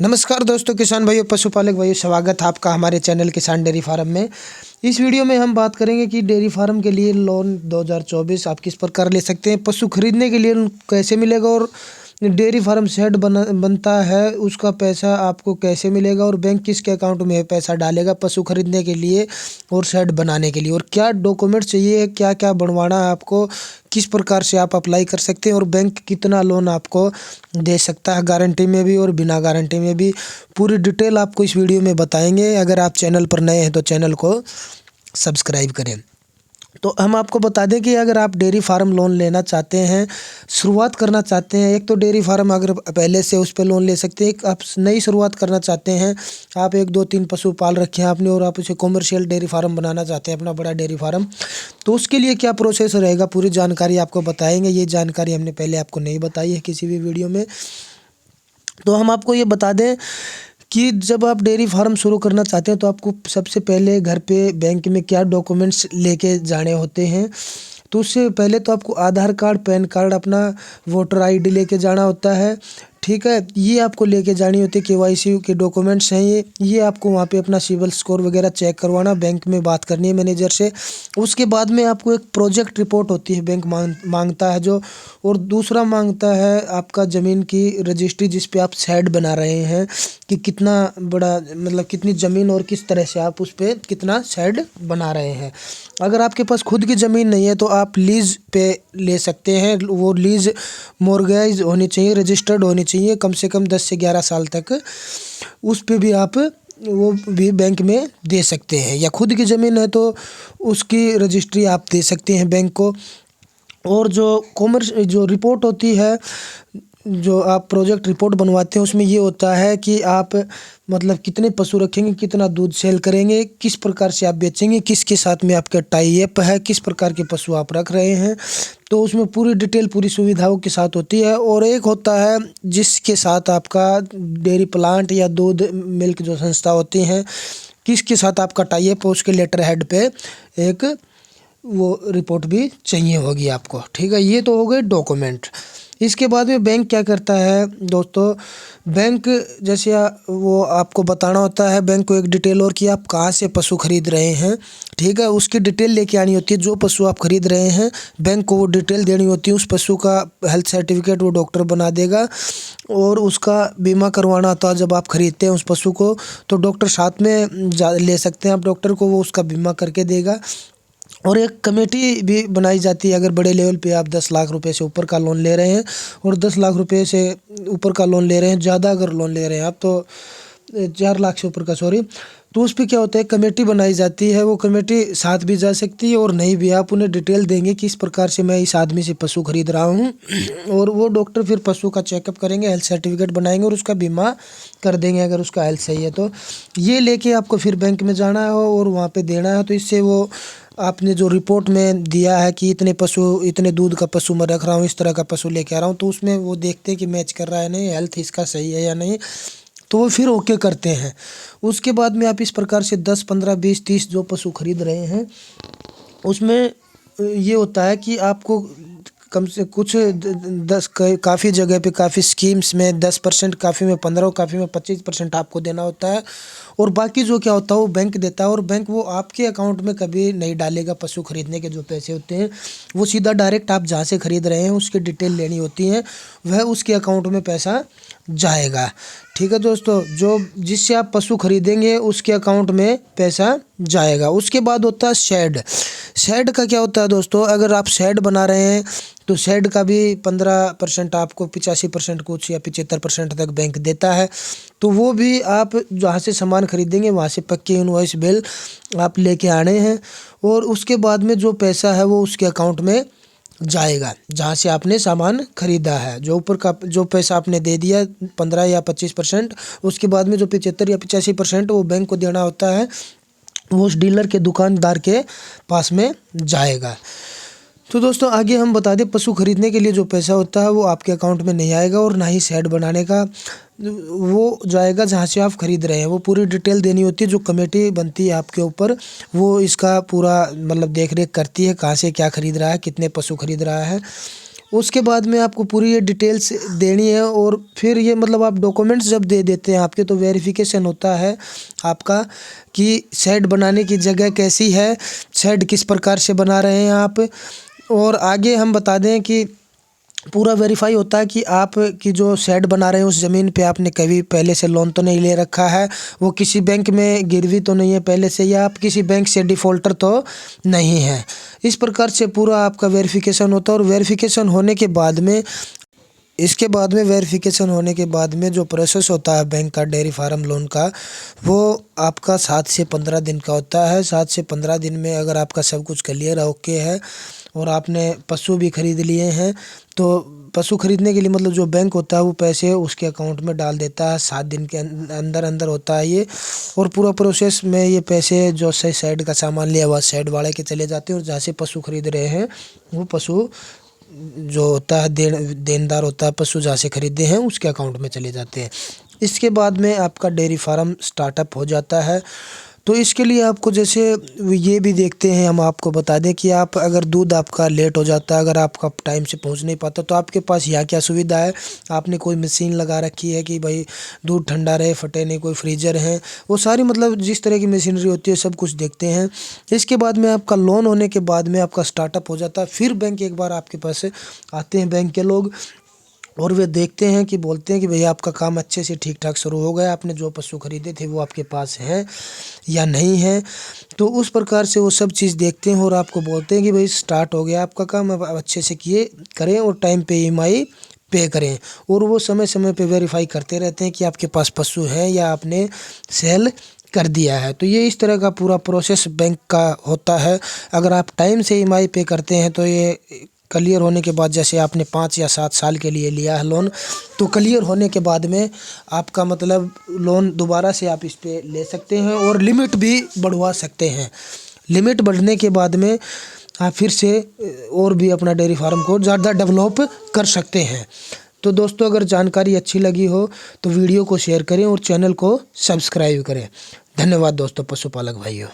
नमस्कार दोस्तों, किसान भाइयों, पशुपालक भाइयों, स्वागत है आपका हमारे चैनल किसान डेयरी फार्म में। इस वीडियो में हम बात करेंगे कि डेयरी फार्म के लिए लोन 2024 आप किस प्रकार ले सकते हैं, पशु खरीदने के लिए कैसे मिलेगा और डेयरी फार्म शेड बनता है उसका पैसा आपको कैसे मिलेगा और बैंक किसके अकाउंट में पैसा डालेगा पशु खरीदने के लिए और शेड बनाने के लिए, और क्या डॉक्यूमेंट चाहिए, क्या क्या बनवाना है आपको, किस प्रकार से आप अप्लाई कर सकते हैं और बैंक कितना लोन आपको दे सकता है, गारंटी में भी और बिना गारंटी में भी। पूरी डिटेल आपको इस वीडियो में बताएंगे। अगर आप चैनल पर नए हैं तो चैनल को सब्सक्राइब करें। तो हम आपको बता दें कि अगर आप डेयरी फार्म लोन लेना चाहते हैं, शुरुआत करना चाहते हैं, एक तो डेयरी फार्म अगर पहले से उस पर लोन ले सकते हैं, एक आप नई शुरुआत करना चाहते हैं, आप 1 2 3 पशु पाल रखे हैं आपने और आप उसे कॉमर्शियल डेयरी फार्म बनाना चाहते हैं, अपना बड़ा डेयरी फार्म, तो उसके लिए क्या प्रोसेस रहेगा पूरी जानकारी आपको बताएंगे। ये जानकारी हमने पहले आपको नहीं बताई है किसी भी वीडियो में। तो हम आपको ये बता दें कि जब आप डेयरी फार्म शुरू करना चाहते हैं तो आपको सबसे पहले घर पे बैंक में क्या डॉक्यूमेंट्स लेके जाने होते हैं। तो उससे पहले तो आपको आधार कार्ड, पैन कार्ड, अपना वोटर आईडी लेके जाना होता है, ठीक है। ये आपको लेके जानी होती है, केवाईसी के डॉक्यूमेंट्स हैं ये आपको वहाँ पे अपना सिविल स्कोर वगैरह चेक करवाना, बैंक में बात करनी है मैनेजर से। उसके बाद में आपको एक प्रोजेक्ट रिपोर्ट होती है, बैंक मांगता है जो, और दूसरा मांगता है आपका ज़मीन की रजिस्ट्री जिस पे आप शेड बना रहे हैं, कि कितना बड़ा मतलब कितनी ज़मीन और किस तरह से आप उस पर कितना शेड बना रहे हैं। अगर आपके पास खुद की ज़मीन नहीं है तो आप लीज़ पे ले सकते हैं। वो लीज़ मॉर्गेज होनी चाहिए, रजिस्टर्ड होनी चाहिए कम से कम 10 से 11 साल तक। उस पे भी आप वो भी बैंक में दे सकते हैं, या खुद की ज़मीन है तो उसकी रजिस्ट्री आप दे सकते हैं बैंक को। और जो रिपोर्ट होती है, जो आप प्रोजेक्ट रिपोर्ट बनवाते हैं, उसमें ये होता है कि आप मतलब कितने पशु रखेंगे, कितना दूध सेल करेंगे, किस प्रकार से आप बेचेंगे, किसके साथ में आपका टाई अप है, किस प्रकार के पशु आप रख रहे हैं। तो उसमें पूरी डिटेल पूरी सुविधाओं के साथ होती है। और एक होता है जिसके साथ आपका डेयरी प्लांट या दूध मिल्क जो संस्था होती हैं, किसके साथ आपका टाई अप है, उसके लेटर हेड पे एक वो रिपोर्ट भी चाहिए होगी आपको, ठीक है। ये तो हो गए डॉक्यूमेंट। इसके बाद में बैंक क्या करता है दोस्तों, बैंक जैसे वो आपको बताना होता है बैंक को एक डिटेल और कि आप कहाँ से पशु खरीद रहे हैं, ठीक है। उसकी डिटेल लेके आनी होती है। जो पशु आप खरीद रहे हैं बैंक को वो डिटेल देनी होती है। उस पशु का हेल्थ सर्टिफिकेट वो डॉक्टर बना देगा, और उसका बीमा करवाना होता है। जब आप खरीदते हैं उस पशु को तो डॉक्टर साथ में ले सकते हैं आप डॉक्टर को, वो उसका बीमा करके देगा। और एक कमेटी भी बनाई जाती है। अगर बड़े लेवल पे आप 10 लाख रुपए से ऊपर का लोन ले रहे हैं और 10 लाख रुपए से ऊपर का लोन ले रहे हैं, ज़्यादा अगर लोन ले रहे हैं आप तो 4 लाख से ऊपर का, सॉरी, तो उस पर क्या होता है, कमेटी बनाई जाती है। वो कमेटी साथ भी जा सकती है और नहीं भी। आप उन्हें डिटेल देंगे कि इस प्रकार से मैं इस आदमी से पशु खरीद रहा हूँ, और वो डॉक्टर फिर पशु का चेकअप करेंगे, हेल्थ सर्टिफिकेट बनाएंगे और उसका बीमा कर देंगे अगर उसका हेल्थ सही है तो। ये लेके आपको फिर बैंक में जाना है और वहाँ पे देना है। तो इससे वो आपने जो रिपोर्ट में दिया है कि इतने पशु, इतने दूध का पशु मैं रख रहा हूँ, इस तरह का पशु लेके आ रहा हूँ, तो उसमें वो देखते हैं कि मैच कर रहा है नहीं, हेल्थ इसका सही है या नहीं, तो वो फिर ओके करते हैं। उसके बाद में आप इस प्रकार से 10 15 20 30 जो पशु खरीद रहे हैं, उसमें ये होता है कि आपको कम से कुछ 10 काफ़ी जगह पे काफ़ी स्कीम्स में 10%, काफ़ी में 15, काफ़ी में 25% आपको देना होता है। और बाकी जो क्या होता है वो बैंक देता है, और बैंक वो आपके अकाउंट में कभी नहीं डालेगा। पशु खरीदने के जो पैसे होते हैं वो सीधा डायरेक्ट आप जहाँ से खरीद रहे हैं उसकी डिटेल लेनी होती है, वह उसके अकाउंट में पैसा जाएगा, ठीक है दोस्तों। जो जिससे आप पशु खरीदेंगे उसके अकाउंट में पैसा जाएगा। उसके बाद होता है शेड। शेड का क्या होता है दोस्तों, अगर आप शेड बना रहे हैं तो शेड का भी 15% आपको 85% कुछ या 75% तक बैंक देता है। तो वो भी आप जहाँ से सामान खरीदेंगे वहाँ से पक्के इनवॉइस बिल आप लेके आने हैं, और उसके बाद में जो पैसा है वो उसके अकाउंट में जाएगा जहाँ से आपने सामान खरीदा है। जो ऊपर का जो पैसा आपने दे दिया 15 या 25%, उसके बाद में जो 75 या 85% वो बैंक को देना होता है, वो उस डीलर के दुकानदार के पास में जाएगा। तो दोस्तों आगे हम बता दें, पशु खरीदने के लिए जो पैसा होता है वो आपके अकाउंट में नहीं आएगा, और ना ही शेड बनाने का वो जाएगा जहाँ से आप खरीद रहे हैं। वो पूरी डिटेल देनी होती है। जो कमेटी बनती है आपके ऊपर, वो इसका पूरा मतलब देख रेख करती है, कहाँ से क्या खरीद रहा है, कितने पशु खरीद रहा है। उसके बाद में आपको पूरी ये डिटेल्स देनी है और फिर ये मतलब आप डॉक्यूमेंट्स जब दे देते हैं आपके, तो वेरिफिकेशन होता है आपका कि शेड बनाने की जगह कैसी है, शेड किस प्रकार से बना रहे हैं आप। और आगे हम बता दें कि पूरा वेरीफाई होता है कि आप की जो शेड बना रहे हैं उस ज़मीन पे आपने कभी पहले से लोन तो नहीं ले रखा है, वो किसी बैंक में गिरवी तो नहीं है पहले से, या आप किसी बैंक से डिफ़ॉल्टर तो नहीं है। इस प्रकार से पूरा आपका वेरिफिकेशन होता है। और वेरिफिकेशन होने के बाद में वेरिफिकेशन होने के बाद में जो प्रोसेस होता है बैंक का डेयरी फार्म लोन का, वो आपका 7 से 15 दिन का होता है। 7 से 15 दिन में अगर आपका सब कुछ क्लियर ओके है और आपने पशु भी खरीद लिए हैं, तो पशु खरीदने के लिए मतलब जो बैंक होता है वो पैसे उसके अकाउंट में डाल देता है। 7 दिन के अंदर होता है ये। और पूरा प्रोसेस में ये पैसे जो से शेड का सामान लिया हुआ शेड वाले के चले जाते हैं, और जहाँ से पशु खरीद रहे हैं वो पशु जो होता है देनदार होता है पशु जहाँ से खरीदे हैं उसके अकाउंट में चले जाते हैं। इसके बाद में आपका डेयरी फार्म स्टार्टअप हो जाता है। तो इसके लिए आपको जैसे ये भी देखते हैं, हम आपको बता दें कि आप अगर दूध आपका लेट हो जाता है, अगर आपका टाइम से पहुंच नहीं पाता, तो आपके पास यहाँ क्या सुविधा है। आपने कोई मशीन लगा रखी है कि भाई दूध ठंडा रहे, फटे नहीं, कोई फ्रीजर है, वो सारी मतलब जिस तरह की मशीनरी होती है सब कुछ देखते हैं। इसके बाद में आपका लोन होने के बाद में आपका स्टार्टअप हो जाता है। फिर बैंक एक बार आपके पास आते हैं बैंक के लोग, और वे देखते हैं कि बोलते हैं कि भैया आपका काम अच्छे से ठीक ठाक शुरू हो गया, आपने जो पशु खरीदे थे वो आपके पास हैं या नहीं है। तो उस प्रकार से वो सब चीज़ देखते हैं और आपको बोलते हैं कि भाई स्टार्ट हो गया आपका काम, अब अच्छे से करें और टाइम पे EMI पे करें। और वो समय समय पे वेरीफाई करते रहते हैं कि आपके पास पशु है या आपने सेल कर दिया है। तो ये इस तरह का पूरा प्रोसेस बैंक का होता है। अगर आप टाइम से EMI पे करते हैं तो ये क्लियर होने के बाद, जैसे आपने 5 या 7 साल के लिए लिया है लोन, तो क्लियर होने के बाद में आपका मतलब लोन दोबारा से आप इस पे ले सकते हैं और लिमिट भी बढ़वा सकते हैं। लिमिट बढ़ने के बाद में आप फिर से और भी अपना डेयरी फार्म को ज़्यादा डेवलप कर सकते हैं। तो दोस्तों, अगर जानकारी अच्छी लगी हो तो वीडियो को शेयर करें और चैनल को सब्सक्राइब करें। धन्यवाद दोस्तों, पशुपालक भाइयों।